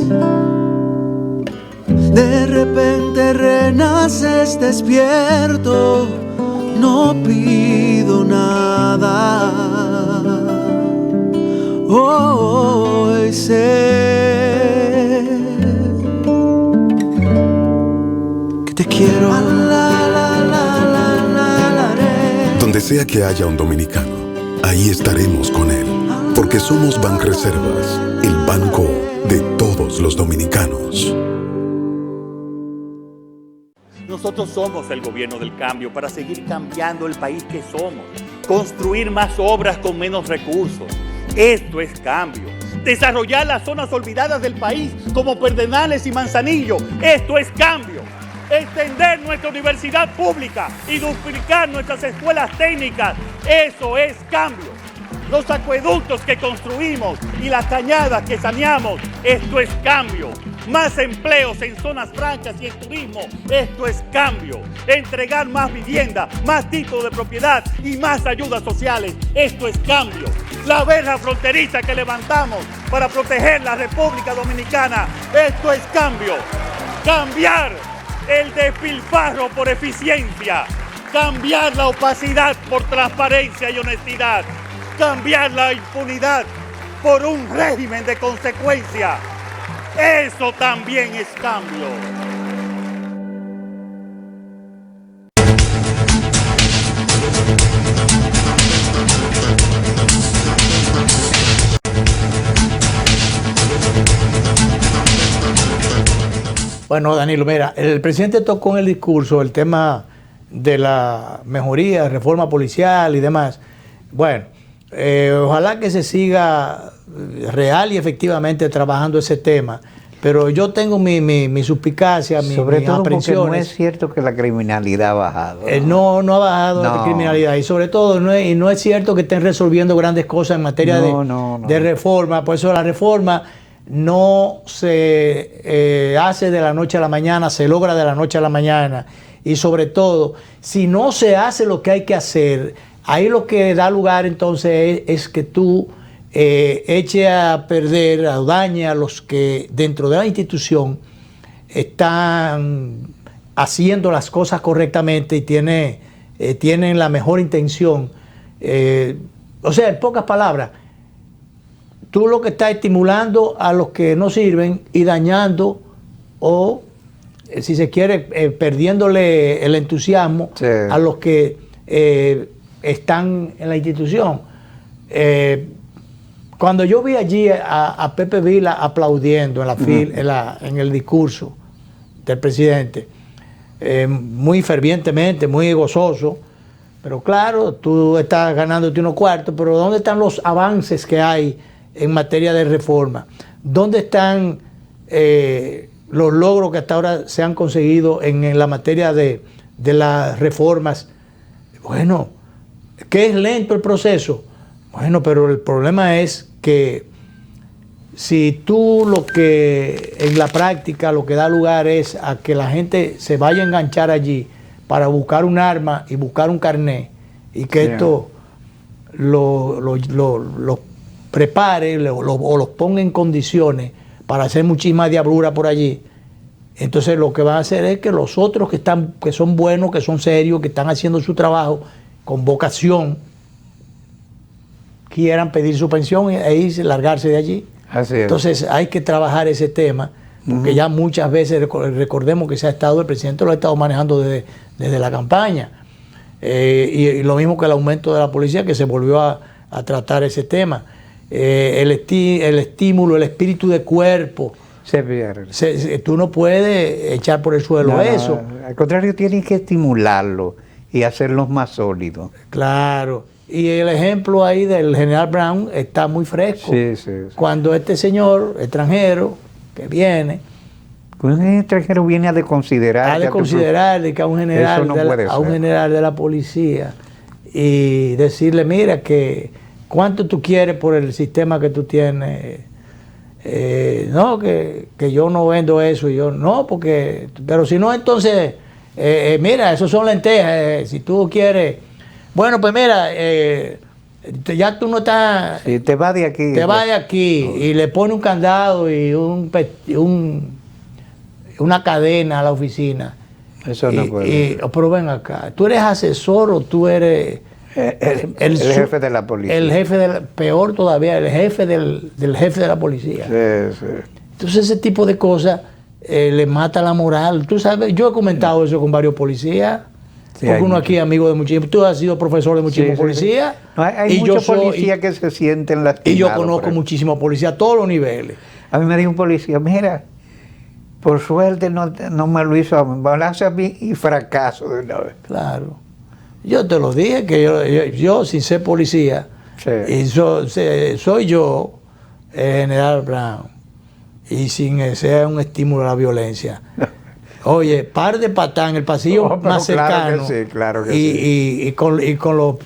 De repente renaces despierto, no pido nada. Hoy sé que te quiero. Donde sea que haya un dominicano, ahí estaremos con él, porque somos Banreservas, el banco de todos los dominicanos. Nosotros somos el gobierno del cambio para seguir cambiando el país que somos. Construir más obras con menos recursos. Esto es cambio. Desarrollar las zonas olvidadas del país como Pedernales y Manzanillo. Esto es cambio. Extender nuestra universidad pública y duplicar nuestras escuelas técnicas. Eso es cambio. Los acueductos que construimos y las cañadas que saneamos. Esto es cambio. Más empleos en zonas francas y en turismo. Esto es cambio. Entregar más vivienda, más títulos de propiedad y más ayudas sociales. Esto es cambio. La verja fronteriza que levantamos para proteger la República Dominicana. Esto es cambio. Cambiar el despilfarro por eficiencia. Cambiar la opacidad por transparencia y honestidad. Cambiar la impunidad por un régimen de consecuencia. Eso también es cambio. Bueno, Danilo, mira, el presidente tocó en el discurso el tema de la mejoría, reforma policial y demás. Bueno, ojalá que se siga real y efectivamente trabajando ese tema, pero yo tengo mi suspicacia, mis aprensiones. Porque no es cierto que la criminalidad ha bajado. No ha bajado la criminalidad y sobre todo no es cierto que estén resolviendo grandes cosas en materia de reforma. Por eso la reforma no se hace de la noche a la mañana, se logra de la noche a la mañana y sobre todo, si no se hace lo que hay que hacer, ahí lo que da lugar entonces es que tú eche a perder, a dañar a los que dentro de la institución están haciendo las cosas correctamente y tienen la mejor intención O sea, en pocas palabras, tú lo que estás estimulando a los que no sirven y dañando o, si se quiere, perdiéndole el entusiasmo a los que están en la institución. Cuando yo vi allí a Pepe Vila aplaudiendo en el discurso del presidente, muy fervientemente, muy gozoso, pero claro, tú estás ganándote unos cuartos, pero ¿dónde están los avances que hay en materia de reforma? ¿Dónde están los logros que hasta ahora se han conseguido en la materia de las reformas? Bueno, ¿qué es lento el proceso? Bueno, pero el problema es que si tú lo que en la práctica lo que da lugar es a que la gente se vaya a enganchar allí para buscar un arma y buscar un carnet y que esto lo prepare o los ponga en condiciones para hacer muchísima diablura por allí, entonces lo que van a hacer es que los otros que son buenos, que son serios, que están haciendo su trabajo con vocación, quieran pedir su pensión e irse, largarse de allí. Así es. Entonces hay que trabajar ese tema, porque ya muchas veces, recordemos que el presidente lo ha estado manejando desde la campaña. Y lo mismo que el aumento de la policía, que se volvió a tratar ese tema. El estímulo, el espíritu de cuerpo. Se pierde. Tú no puedes echar por el suelo eso. Al contrario, tienes que estimularlo y hacerlos más sólidos. Claro. Y el ejemplo ahí del general Brown está muy fresco. Sí. Cuando este señor extranjero que viene, un extranjero viene a desconsiderar que a un general de la policía y decirle, mira, que cuánto tú quieres por el sistema que tú tienes. No, que yo no vendo eso. Y yo no, porque, pero si no, entonces, mira, eso son lentejas. Si tú quieres, bueno, pues mira, ya tú no estás. Si te vas de aquí. Te vas de aquí y le pone un candado y una cadena a la oficina. Eso no puede. Pero ven acá, ¿tú eres asesor o tú eres el jefe de la policía? El jefe peor todavía, el jefe del jefe de la policía. Sí. Entonces ese tipo de cosas le mata la moral. Tú sabes, yo he comentado eso con varios policías. Sí, porque uno aquí es amigo de muchísimos. Tú has sido profesor de muchísimos policías. No, hay muchos policías que se sienten lastimados. Y yo conozco muchísimos policías a todos los niveles. A mí me dijo un policía, mira, por suerte no me lo hizo a mí, me lo hace a mí y fracaso de una vez. Claro. Yo te lo dije, que yo sin ser policía, y soy yo, el general Brown, y sin ser un estímulo a la violencia. Oye, par de patas en el pasillo más cercano. Claro que sí. Y con los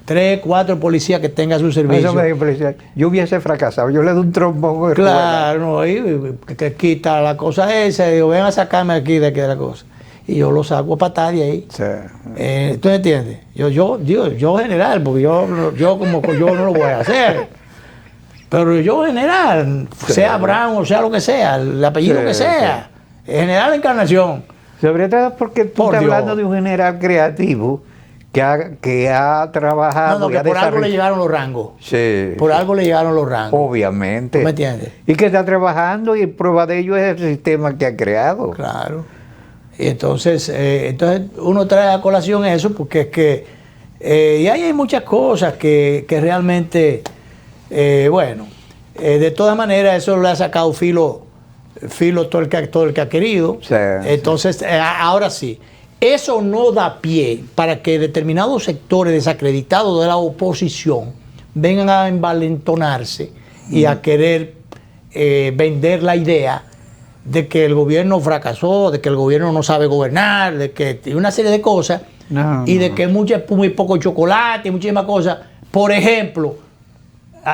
3, 4 policías que tenga a su servicio. Eso me dijo policía. Yo hubiese fracasado, yo le doy un trombón. Claro, no, ahí que quita la cosa esa, y digo, ven a sacarme aquí de la cosa. Y yo lo saco a patar de ahí. Sí. ¿Tú entiendes? Yo general, porque yo no lo voy a hacer. Pero yo general, sea Brown o sea lo que sea, el apellido que sea. General Encarnación. Sobre todo porque tú estás hablando de un general creativo que ha trabajado. No, que por algo le llegaron los rangos. Sí. Por algo le llegaron los rangos. Obviamente. ¿Tú me entiendes? Y que está trabajando y prueba de ello es el sistema que ha creado. Claro. Y entonces uno trae a colación eso porque es que. Y ahí hay muchas cosas que realmente. De todas maneras, eso le ha sacado filo todo el que ha querido. Sí, entonces, ahora sí, eso no da pie para que determinados sectores desacreditados de la oposición vengan a envalentonarse y a querer vender la idea de que el gobierno fracasó, de que el gobierno no sabe gobernar, de que una serie de cosas, de que muy poco chocolate, muchísimas cosas. Por ejemplo,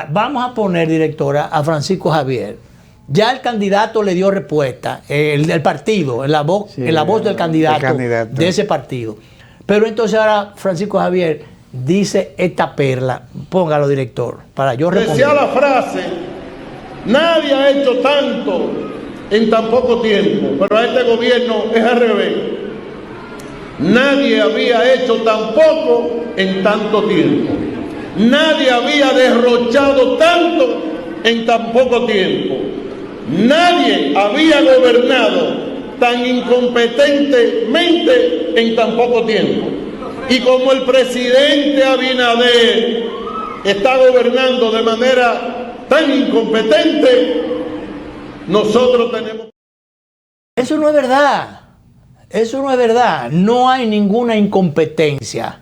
vamos a poner, directora, a Francisco Javier. Ya el candidato le dio respuesta, el partido, en la voz del candidato de ese partido. Pero entonces ahora Francisco Javier dice esta perla, póngalo, director, para yo responder. Decía la frase, nadie ha hecho tanto en tan poco tiempo, pero a este gobierno es al revés. Nadie había hecho tan poco en tanto tiempo. Nadie había derrochado tanto en tan poco tiempo. Nadie había gobernado tan incompetentemente en tan poco tiempo. Y como el presidente Abinader está gobernando de manera tan incompetente, nosotros tenemos... Eso no es verdad. Eso no es verdad. No hay ninguna incompetencia.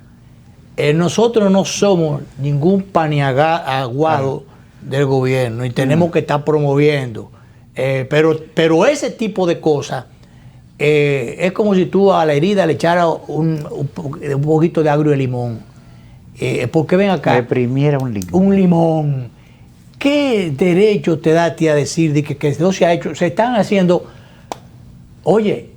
Nosotros no somos ningún paniaguado del gobierno y tenemos que estar promoviendo. Pero ese tipo de cosas es como si tú a la herida le echaras un poquito de agrio de limón. Porque ven acá. Reprimiera un limón. Un limón. ¿Qué derecho te da a ti a decir de que no se ha hecho? Se están haciendo. Oye,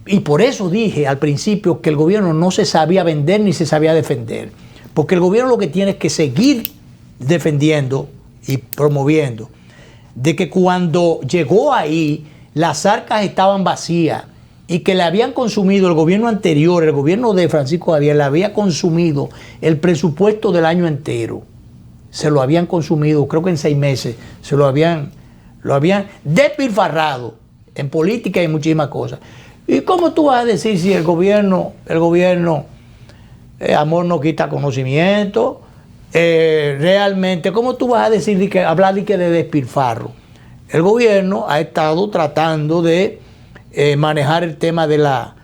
y por eso dije al principio que el gobierno no se sabía vender ni se sabía defender. Porque el gobierno lo que tiene es que seguir defendiendo y promoviendo de que cuando llegó ahí las arcas estaban vacías y que le habían consumido el gobierno anterior, el gobierno de Francisco Javier, le había consumido el presupuesto del año entero. Se lo habían consumido, creo que en 6 meses, lo habían despilfarrado en política y muchísimas cosas. ¿Y cómo tú vas a decir si el gobierno amor no quita conocimiento? Realmente, ¿cómo tú vas a decir hablar de despilfarro? El gobierno ha estado tratando de manejar el tema de la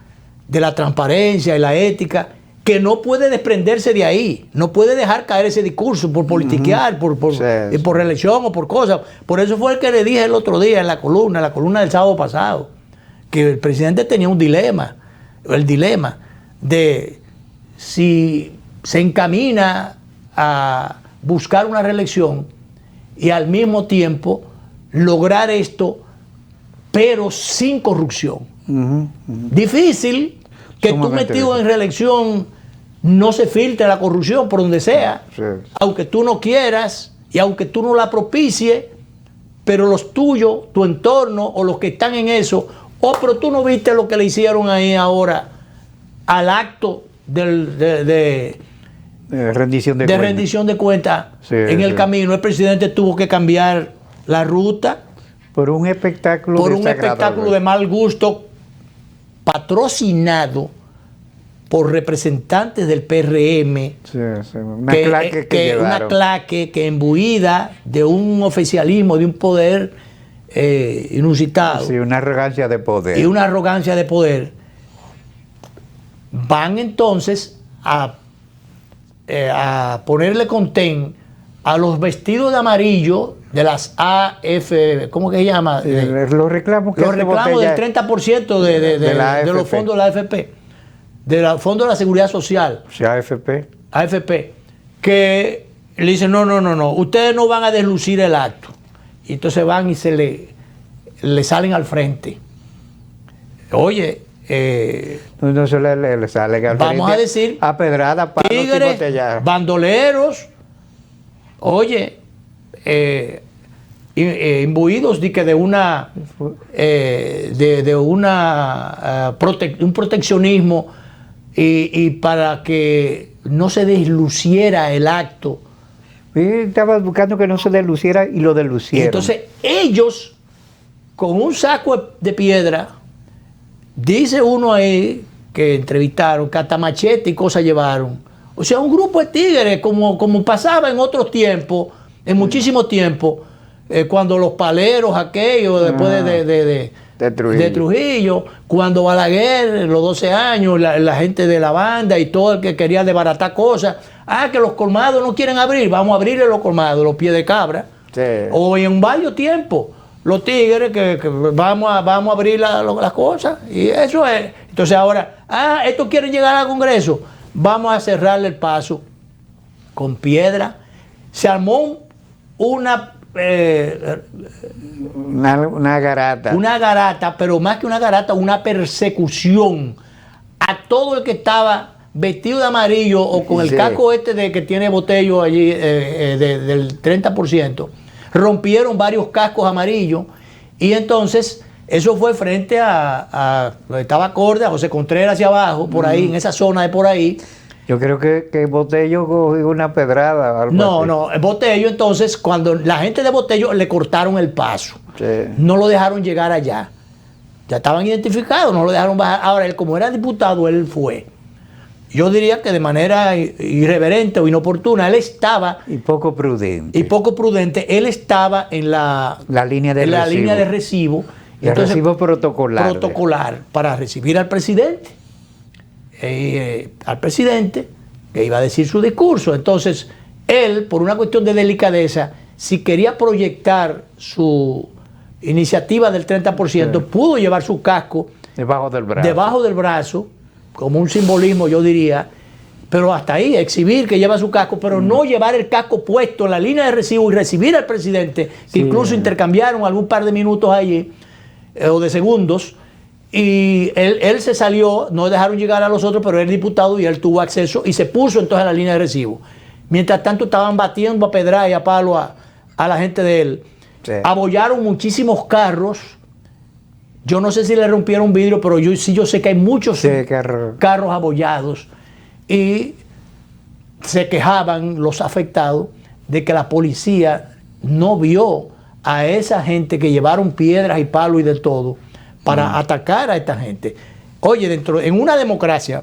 transparencia y la ética, que no puede desprenderse de ahí, no puede dejar caer ese discurso por politiquear, por reelección o por cosas. Por eso fue el que le dije el otro día en la columna del sábado pasado, que el presidente tenía un dilema, el dilema de si se encamina a buscar una reelección y al mismo tiempo lograr esto, pero sin corrupción. Difícil que tú metido en reelección no se filtre la corrupción por donde sea, aunque tú no quieras y aunque tú no la propicies, pero los tuyos, tu entorno o los que están en eso, pero tú no viste lo que le hicieron ahí ahora al acto de rendición de cuentas en el camino. El presidente tuvo que cambiar la ruta por un espectáculo de mal gusto patrocinado por representantes del PRM, una claque que imbuida de un oficialismo, de un poder inusitado. Sí, una arrogancia de poder. Y una arrogancia de poder. Van entonces a ponerle contén a los vestidos de amarillo de las AF, ¿cómo que se llama? Los reclamos del 30% de los fondos de la AFP, del Fondo de la Seguridad Social. Sí, AFP, que le dicen, no, ustedes no van a deslucir el acto. Y entonces van y le salen al frente. Oye, no se le salen al frente. Vamos a decir, a pedrada, palos y botelladas. Bandoleros, oye, imbuidos de un proteccionismo y para que no se desluciera el acto. Estaba buscando que no se desluciera y lo deslucieron. Entonces ellos, con un saco de piedra, dice uno ahí que entrevistaron, que hasta machete y cosas llevaron. O sea, un grupo de tigres, como pasaba en otros tiempos, en muchísimo tiempo, cuando los paleros aquellos, después de Trujillo, cuando Balaguer, los 12 años, la gente de la banda y todo el que quería desbaratar cosas, que los colmados no quieren abrir, vamos a abrirle los colmados, los pies de cabra. Sí. O en varios tiempos, los tigres que vamos a abrir las cosas, y eso es. Entonces ahora, estos quieren llegar al Congreso, vamos a cerrarle el paso con piedra. Se armó una garata. Una garata, pero más que una garata, una persecución a todo el que estaba vestido de amarillo o con el casco de que tiene botello allí del 30%. Rompieron varios cascos amarillos y entonces Eso fue frente estaba acorde a José Contreras hacia abajo, por ahí, en esa zona de por ahí. Yo creo que Botello cogió una pedrada. O algo No, así. no, Botello entonces, cuando la gente de Botello le cortaron el paso, Sí. no lo dejaron llegar allá. Ya estaban identificados, no lo dejaron bajar. Ahora, él como era diputado, él fue. Yo diría que de manera irreverente o inoportuna, él estaba... Y poco prudente. Él estaba en la línea de en la recibo. línea de recibo. De recibo protocolar. Protocolar para recibir al presidente. Al presidente, que iba a decir su discurso. Entonces, él, por una cuestión de delicadeza, si quería proyectar su iniciativa del 30%, pudo llevar su casco debajo del brazo, como un simbolismo, yo diría, pero hasta ahí, exhibir que lleva su casco, pero no llevar el casco puesto en la línea de recibo y recibir al presidente, que incluso intercambiaron algún par de minutos allí, o de segundos, y él se salió, no dejaron llegar a los otros, pero él es diputado y él tuvo acceso y se puso entonces en la línea de recibo. Mientras tanto estaban batiendo a pedra y a palo a la gente de él. Sí. Abollaron muchísimos carros. Yo no sé si le rompieron vidrio, pero yo sé que hay muchos carros abollados. Y se quejaban los afectados de que la policía no vio a esa gente que llevaron piedras y palos y de todo para atacar a esta gente. Oye, en una democracia,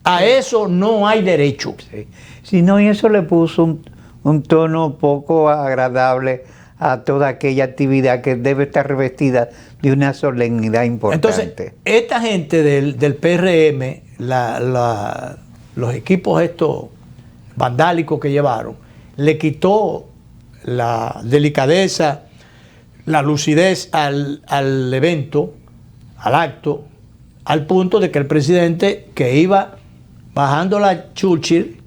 a eso no hay derecho. Sí. Si no, y eso le puso un tono poco agradable a toda aquella actividad que debe estar revestida de una solemnidad importante. Entonces, esta gente del PRM, los equipos estos vandálicos que llevaron, le quitó la delicadeza, la lucidez al evento, al acto, al punto de que el presidente, que iba bajando la Churchill,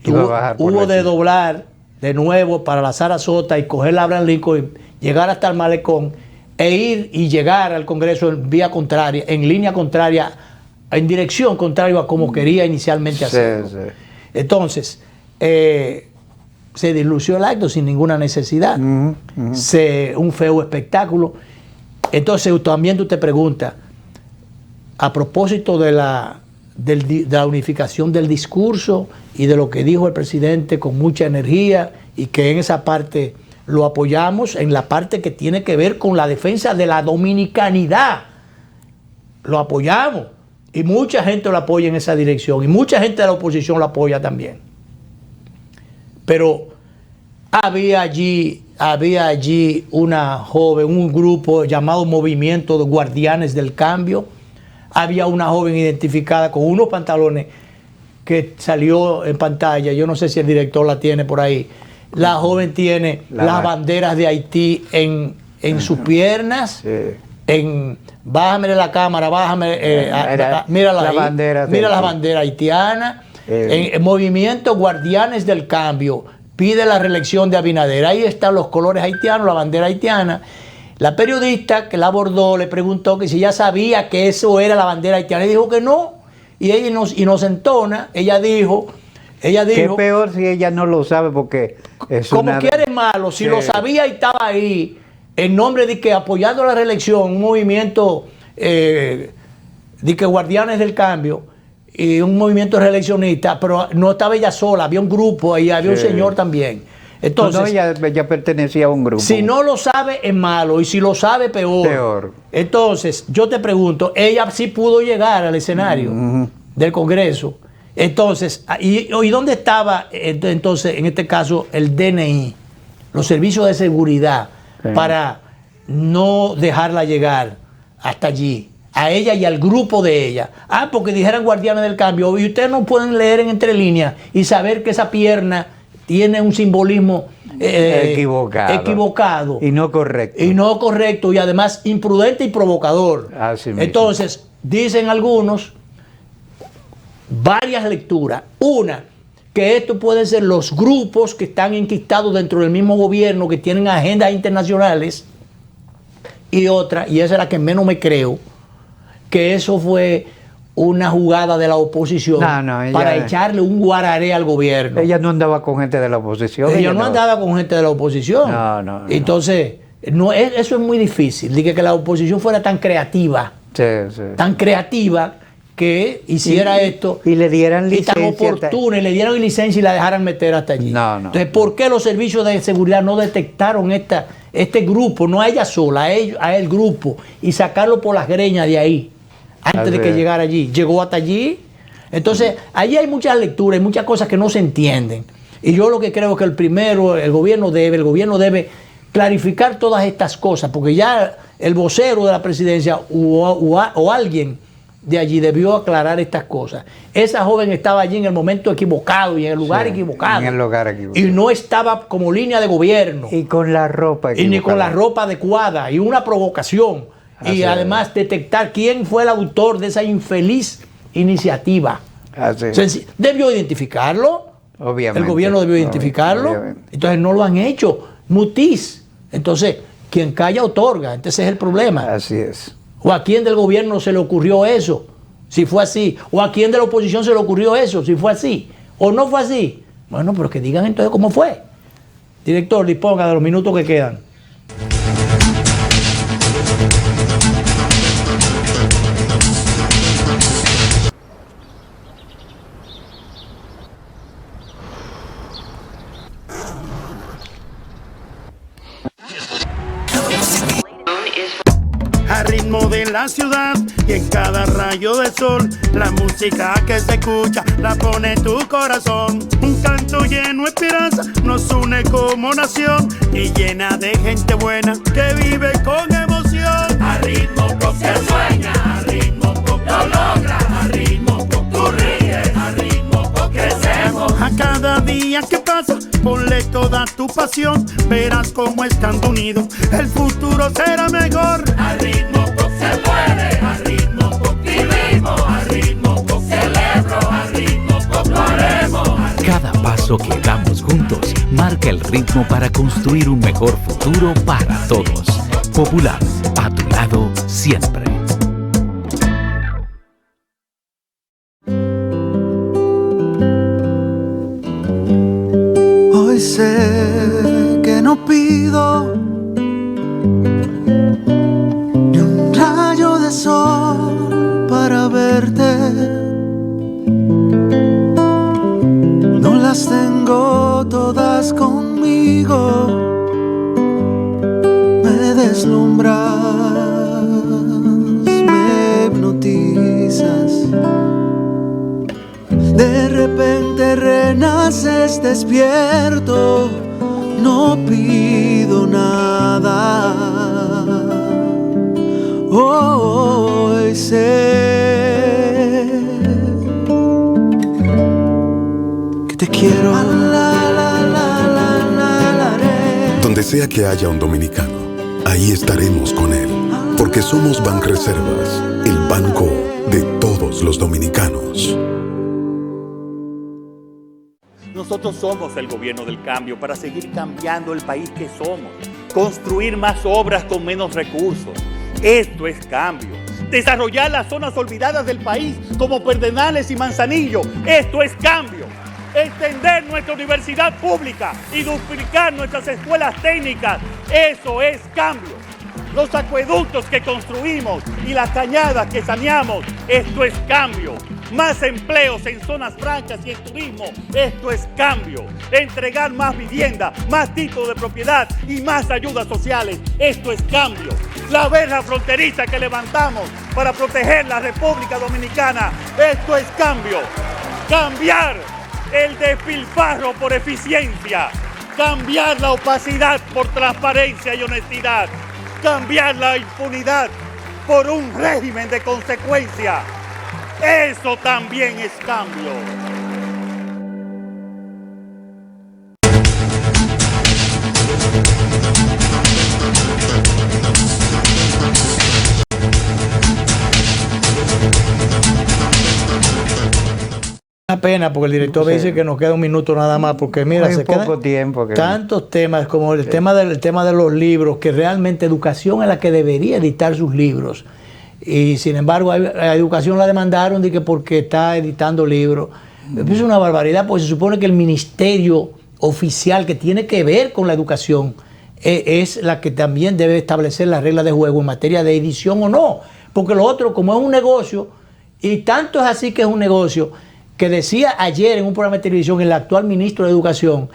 hubo de doblar de nuevo para la Sarasota y coger la Abraham Lincoln y llegar hasta el malecón e ir y llegar al Congreso en vía contraria, en línea contraria, en dirección contraria a como quería inicialmente hacerlo. Sí. Entonces, se dilució el acto sin ninguna necesidad. Un feo espectáculo. Entonces, también tú te preguntas, a propósito de la unificación del discurso y de lo que dijo el presidente con mucha energía, y que en esa parte lo apoyamos, en la parte que tiene que ver con la defensa de la dominicanidad, lo apoyamos, y mucha gente lo apoya en esa dirección, y mucha gente de la oposición lo apoya también. Pero había allí una joven, un grupo llamado Movimiento de Guardianes del Cambio. Había una joven identificada con unos pantalones que salió en pantalla. Yo no sé si el director la tiene por ahí. La joven tiene las banderas de Haití en sus piernas. Sí. Bájame la cámara, bájame. Mírala ahí. Mira la bandera haitiana. En Movimiento Guardianes del Cambio pide la reelección de Abinader. Ahí están los colores haitianos, la bandera haitiana. La periodista que la abordó le preguntó que si ella sabía que eso era la bandera haitiana. Y dijo que no. Y ella inocentona, ella dijo... Qué peor si ella no lo sabe, porque es como quiere malo, si lo sabía y estaba ahí, en nombre de que apoyando la reelección, un movimiento de que Guardianes del Cambio y un movimiento reeleccionista, pero no estaba ella sola, había un grupo ahí, había un señor también. Entonces, ella pertenecía a un grupo. Si no lo sabe es malo, y si lo sabe peor. Entonces, yo te pregunto, ella sí pudo llegar al escenario del Congreso. Entonces, ¿y dónde estaba entonces, en este caso, el DNI, los servicios de seguridad, para no dejarla llegar hasta allí, a ella y al grupo de ella? Porque dijeran Guardianes del Cambio, y ustedes no pueden leer en entre líneas y saber que esa pierna tiene un simbolismo equivocado. Y no correcto. Y además imprudente y provocador. Entonces, dicen algunos, varias lecturas. Una, que esto pueden ser los grupos que están enquistados dentro del mismo gobierno, que tienen agendas internacionales. Y otra, y esa es la que menos me creo, que eso fue una jugada de la oposición para echarle un guararé al gobierno. Ella no andaba con gente de la oposición. Ella no andaba con gente de la oposición. Entonces, No, eso es muy difícil, de que la oposición fuera tan creativa, tan creativa que hiciera esto y le dieran licencia, y tan oportuna, y le dieran licencia y la dejaran meter hasta allí. No. Entonces, ¿por qué los servicios de seguridad no detectaron este grupo, no a ella sola, a el grupo, y sacarlo por las greñas de ahí, antes de que llegara allí? Llegó hasta allí. Entonces, allí hay muchas lecturas, hay muchas cosas que no se entienden. Y yo lo que creo es que el gobierno debe clarificar todas estas cosas, porque ya el vocero de la presidencia o alguien de allí debió aclarar estas cosas. Esa joven estaba allí en el momento equivocado y en el lugar equivocado. En el lugar equivocado. Y no estaba como línea de gobierno. Y con la ropa equivocada. Y ni con la ropa adecuada. Y una provocación. Y además detectar quién fue el autor de esa infeliz iniciativa. Debió identificarlo. Obviamente. El gobierno debió identificarlo. Obviamente. Entonces no lo han hecho. Mutis. Entonces, quien calla otorga. Entonces es el problema. Así es. ¿O a quién del gobierno se le ocurrió eso? Si fue así. ¿O a quién de la oposición se le ocurrió eso? Si fue así. ¿O no fue así? Bueno, pero que digan entonces cómo fue. Director, disponga de los minutos que quedan. Al ritmo de la ciudad y en cada rayo de sol, la música que se escucha la pone tu corazón. Un canto lleno de esperanza nos une como nación y llena de gente buena que vive con emoción. Al ritmo que sueña, al ritmo que lo logra, al ritmo que tú ríes, al ritmo que crecemos. A cada día que pasa, ponle toda tu pasión, verás cómo estando unidos el futuro será mejor. Al ritmo que se puede, al ritmo que vivimos, al ritmo que celebro, al ritmo que lo haremos. Cada paso que damos juntos marca el ritmo para construir un mejor futuro para todos. Popular, a tu lado siempre. Hoy sé que no pido ni un rayo de sol para verte. No las tengo todas conmigo. Me deslumbras, me hipnotizas. De repente renaces despierto, no pido nada. Hoy sé que te quiero. Donde sea que haya un dominicano, ahí estaremos con él, porque somos Banreservas, el banco de todos los dominicanos. Nosotros somos el gobierno del cambio para seguir cambiando el país que somos, construir más obras con menos recursos. Esto es cambio. Desarrollar las zonas olvidadas del país como Pedernales y Manzanillo. Esto es cambio. Extender nuestra universidad pública y duplicar nuestras escuelas técnicas. Eso es cambio. Los acueductos que construimos y las cañadas que saneamos. Esto es cambio. Más empleos en zonas francas y en turismo. Esto es cambio. Entregar más vivienda, más títulos de propiedad y más ayudas sociales. Esto es cambio. La verja fronteriza que levantamos para proteger la República Dominicana. Esto es cambio. Cambiar el despilfarro por eficiencia. Cambiar la opacidad por transparencia y honestidad. Cambiar la impunidad por un régimen de consecuencia. Eso también es cambio. Una pena porque el director me dice que nos queda un minuto nada más, porque mira, Muy se poco quedan tiempo tantos temas como el tema de los libros, que realmente educación es la que debería editar sus libros. Y sin embargo, a educación la demandaron de que porque está editando libros. Es una barbaridad, porque se supone que el ministerio oficial que tiene que ver con la educación es la que también debe establecer las reglas de juego en materia de edición o no. Porque lo otro, como es un negocio, y tanto es así que es un negocio, que decía ayer en un programa de televisión el actual ministro de Educación,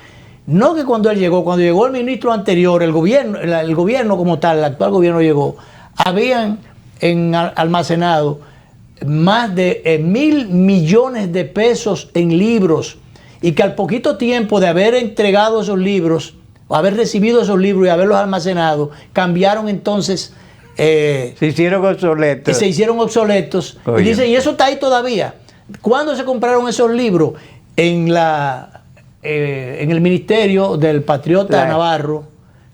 no que cuando llegó el ministro anterior, el gobierno como tal, el actual gobierno llegó, habían almacenado más de 1.000 millones de pesos en libros, y que al poquito tiempo de haber entregado esos libros, o haber recibido esos libros y haberlos almacenado, cambiaron entonces... se hicieron obsoletos. Y se hicieron obsoletos. Oye. Y dicen, y eso está ahí todavía. ¿Cuándo se compraron esos libros? En el ministerio del patriota Navarro,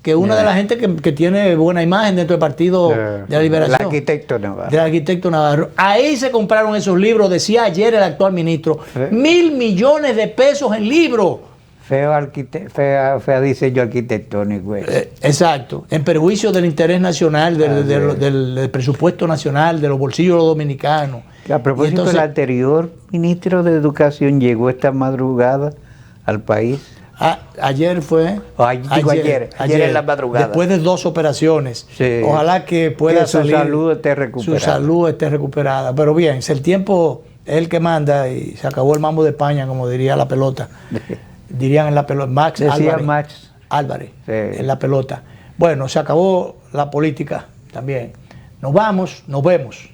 que es una de las gente que tiene buena imagen dentro del Partido de la Liberación. El arquitecto Navarro. Del arquitecto Navarro. Ahí se compraron esos libros, decía ayer el actual ministro. 1.000 millones de pesos en libros. Fea diseño arquitectónico. Exacto. En perjuicio del interés nacional, del presupuesto nacional, de los bolsillos de los dominicanos. A propósito, entonces, el anterior ministro de Educación llegó esta madrugada al país. Ayer fue. Ayer en la madrugada. Después de 2 operaciones. Sí. Ojalá que pueda salir. Su salud esté recuperada. Su salud esté recuperada. Pero bien, el tiempo es el que manda y se acabó el mambo de España, como diría la pelota. Dirían en la pelota. Max Álvarez. Sí. En la pelota. Bueno, se acabó la política también. Nos vamos, nos vemos.